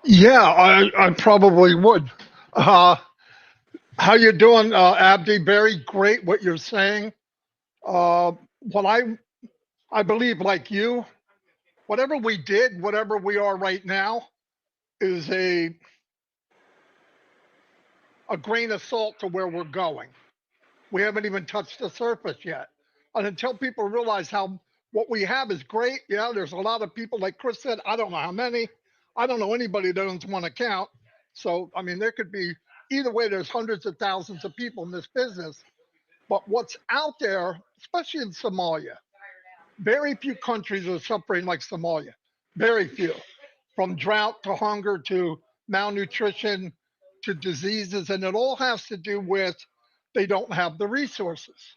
Yeah, I probably would. Uh, how you doing, Abdi? Very great what you're saying. What I believe, like you, whatever we did, whatever we are right now, is a grain of salt to where we're going. We haven't even touched the surface yet. And until people realize how what we have is great, yeah, there's a lot of people, like Chris said, I don't know how many. I don't know anybody that owns one account. So, I mean, there could be either way, there's hundreds of thousands of people in this business. But what's out there, especially in Somalia, very few countries are suffering like Somalia. Very few. From drought to hunger to malnutrition to diseases. And it all has to do with they don't have the resources.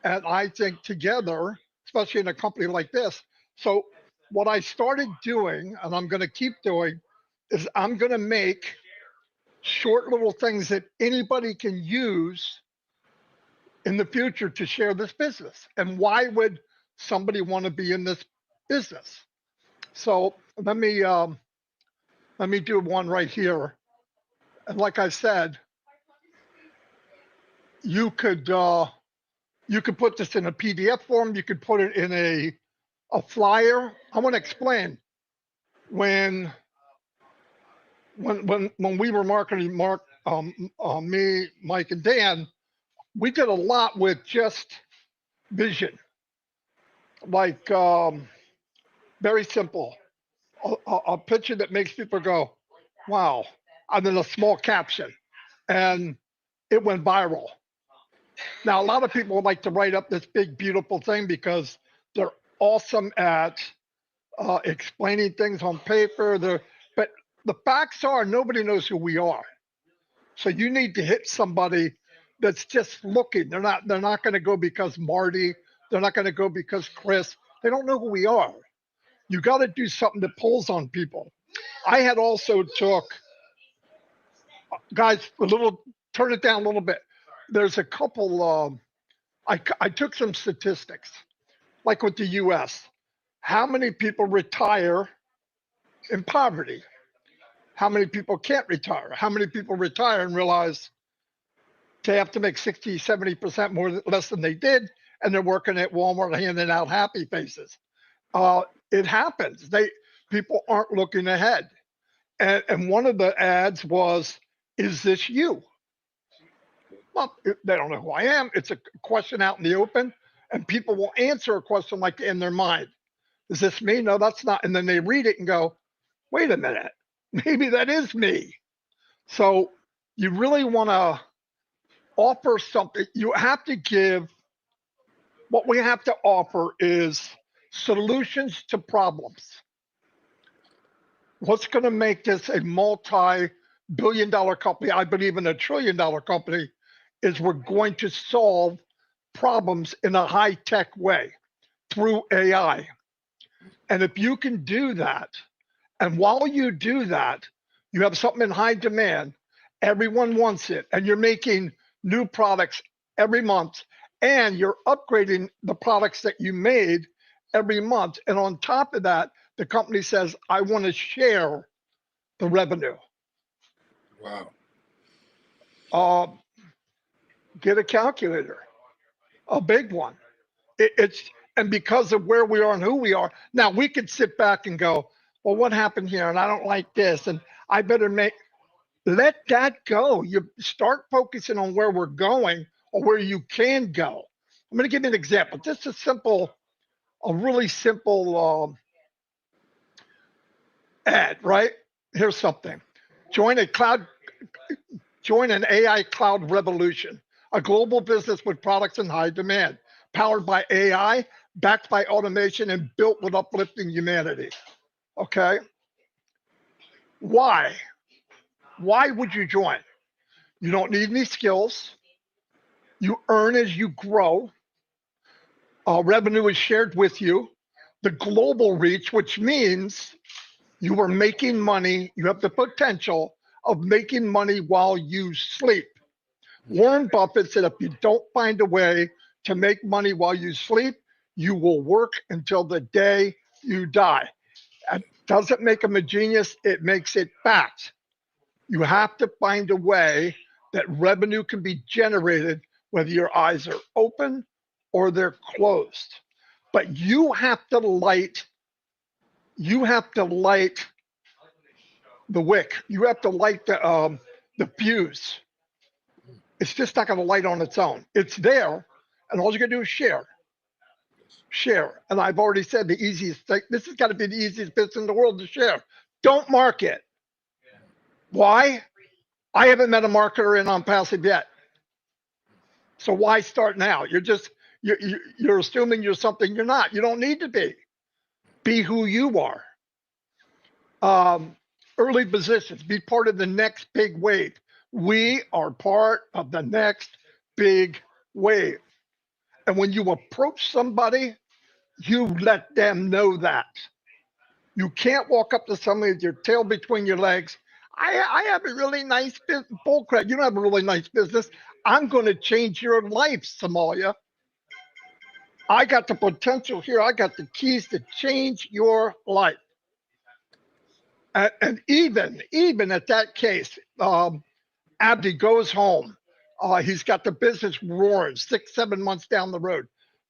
And I think together, especially in a company like this, so what I started doing, and I'm going to keep doing, is I'm going to make short little things that anybody can use in the future to share this business. And why would somebody want to be in this business? So let me do one right here. And like I said, you could you could put this in a PDF form. You could put it in a flyer. I want to explain when when we were marketing Mark, me, Mike, and Dan, we did a lot with just vision, like very simple, a picture that makes people go, "Wow," and then a small caption, and it went viral. Now, a lot of people would like to write up this big, beautiful thing because they're awesome at explaining things on paper. But the facts are nobody knows who we are. So you need to hit somebody that's just looking. They're not going to go because Marty. They're not going to go because Chris. They don't know who we are. You got to do something that pulls on people. I had also took guys a little turn it down a little bit. There's a couple. I took some statistics, like with the U.S. How many people retire in poverty? How many people can't retire? How many people retire and realize they have to make 60, 70% more less than they did, and they're working at Walmart handing out happy faces. It happens. People aren't looking ahead. And one of the ads was, "Is this you?" Well, they don't know who I am. It's a question out in the open, and people will answer a question like in their mind. Is this me? No, that's not. And then they read it and go, wait a minute, maybe that is me. So you really want to offer something. You have to give, what we have to offer is solutions to problems. What's going to make this a multi-billion-dollar company? I believe in $1 trillion company is we're going to solve problems in a high-tech way through AI. And if you can do that, and while you do that, you have something in high demand, everyone wants it, and you're making new products every month, and you're upgrading the products that you made every month. And on top of that, the company says, I want to share the revenue. Wow. Uh, get a calculator, a big one. It's and because of where we are and who we are, now we could sit back and go, well, what happened here? And I don't like this, and I better make let that go. You start focusing on where we're going or where you can go. I'm going to give you an example. Just a really simple ad, right? Here's something. Join a cloud, join an AI cloud revolution, a global business with products in high demand, powered by AI, backed by automation, and built with uplifting humanity. Okay. Why? Why would you join? You don't need any skills. You earn as you grow. Revenue is shared with you. The global reach, which means you are making money, you have the potential of making money while you sleep. Warren Buffett said if you don't find a way to make money while you sleep, you will work until the day you die. And Doesn't make them a genius. It makes it fact. You have to find a way that revenue can be generated whether your eyes are open or they're closed. But you have to light the wick. You have to light the fuse. It's just not going to light on its own. It's there, and all you got to do is share. Share. And I've already said the easiest thing. This has got to be the easiest business in the world to share. Don't market. Why? I haven't met a marketer in on passive yet. So why start now? You're assuming you're something you're not. You don't need to be. Be who you are. Early positions. Be part of the next big wave. We are part of the next big wave. And when you approach somebody, you let them know that. You can't walk up to somebody with your tail between your legs. I have a really nice business. Bullcrap. You don't have a really nice business. I'm going to change your life, Somalia. I got the potential here. I got the keys to change your life. And even at that case, Abdi goes home. He's got the business roaring 6-7 months down the road.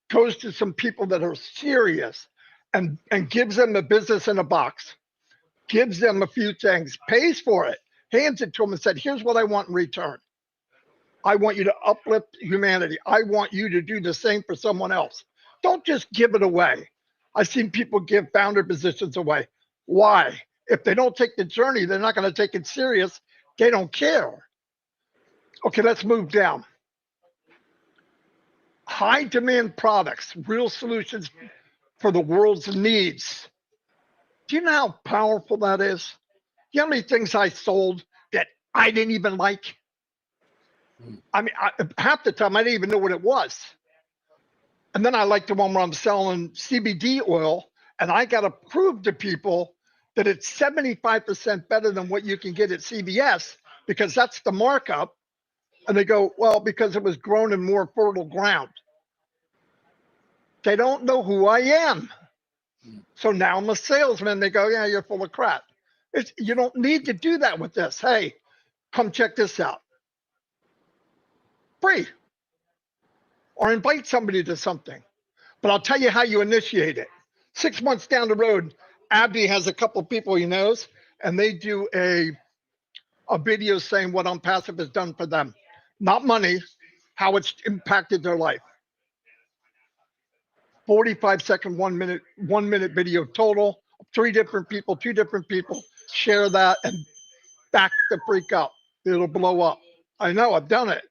Goes to some people that are serious and gives them the business in a box. Gives them a few things, pays for it, hands it to them and said, here's what I want in return. I want you to uplift humanity. I want you to do the same for someone else. Don't just give it away. I've seen people give founder positions away. Why? If they don't take the journey, they're not going to take it serious. They don't care. Okay, let's move down. High demand products, real solutions for the world's needs. Do you know how powerful that is? You know how many things I sold that I didn't even like? I mean, half the time I didn't even know what it was. And then I like the one where I'm selling CBD oil, and I got to prove to people that it's 75% better than what you can get at CVS because that's the markup. And they go, well, because it was grown in more fertile ground. They don't know who I am. So now I'm a salesman. They go, yeah, you're full of crap. You don't need to do that with this. Hey, come check this out. Free. Or invite somebody to something. But I'll tell you how you initiate it. 6 months down the road, Abdi has a couple people he knows, and they do a video saying what OnPassive has done for them. Not money, how it's impacted their life. 45-second, 1 minute video total. 3 different people, 2 different people. Share that and back the freak up. It'll blow up. I know, I've done it.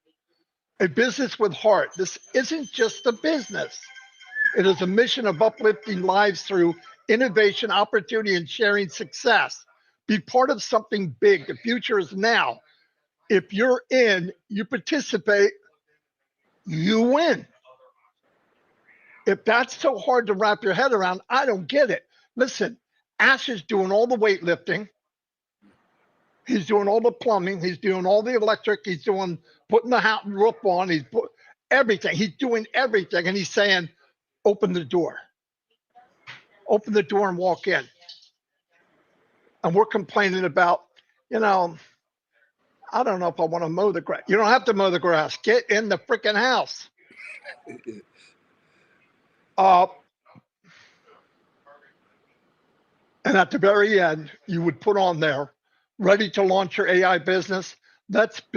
A business with heart. This isn't just a business. It is a mission of uplifting lives through innovation, opportunity, and sharing success. Be part of something big. The future is now. If you're in, you participate, you win. If that's so hard to wrap your head around, I don't get it. Listen, Ash is doing all the weightlifting. He's doing all the plumbing. He's doing all the electric. He's doing putting the house roof on. He's put everything. He's doing everything. And he's saying, open the door. Open the door and walk in. And we're complaining about, I don't know if I want to mow the grass. You don't have to mow the grass. Get in the freaking house. And at the very end, you would put on there, ready to launch your AI business. Let's build